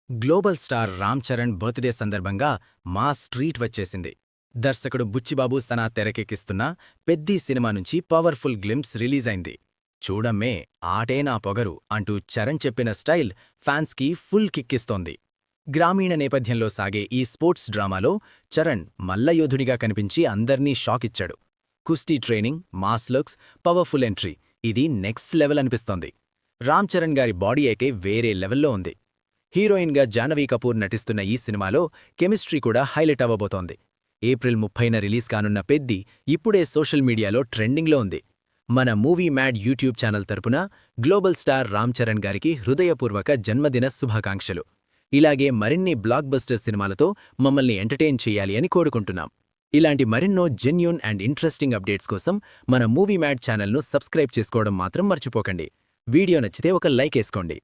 Global star Ram Charan birthday సందర్భంగా mass treat వచ్చేసింది. దర్శకుడు బుచ్చిబాబు సనా తెరకెక్కిస్తున్న పెద్దీ సినిమా నుంచి పవర్ఫుల్ గ్లింప్స్ రిలీజైంది. చూడమ్మే ఆటే నా పొగరు అంటూ చరణ్ చెప్పిన స్టైల్ ఫ్యాన్స్కి ఫుల్ కిక్కిస్తోంది. గ్రామీణ నేపథ్యంలో సాగే ఈ స్పోర్ట్స్ డ్రామాలో చరణ్ మల్లయోధుడిగా కనిపించి అందర్నీ షాకిచ్చాడు. కుస్తీ training, mass looks, powerful entry ఇది నెక్స్ట్ లెవెల్ అనిపిస్తోంది. రామ్ చరణ్ గారి బాడీ అయితే వేరే లెవెల్లో ఉంది. హీరోయిన్గా జాహ్నవి కపూర్ నటిస్తున్న ఈ సినిమాలో కెమిస్ట్రీ కూడా హైలైట్ అవ్వబోతోంది. ఏప్రిల్ 30న రిలీజ్ కానున్న పెద్ది ఇప్పుడే సోషల్ మీడియాలో ట్రెండింగ్లో ఉంది. మన మూవీ మ్యాడ్ యూట్యూబ్ ఛానల్ తరపున గ్లోబల్ స్టార్ రామ్ చరణ్ గారికి హృదయపూర్వక జన్మదిన శుభాకాంక్షలు. ఇలాగే మరిన్ని బ్లాక్ బస్టర్ సినిమాలతో మమ్మల్ని ఎంటర్టైన్ చేయాలి అని కోరుకుంటున్నాం. ఇలాంటి మరెన్నో జెన్యూన్ అండ్ ఇంట్రెస్టింగ్ అప్డేట్స్ కోసం మన మూవీ మ్యాడ్ ఛానల్ను సబ్స్క్రైబ్ చేసుకోవడం మాత్రం మర్చిపోకండి. వీడియో నచ్చితే ఒక లైక్ వేసుకోండి.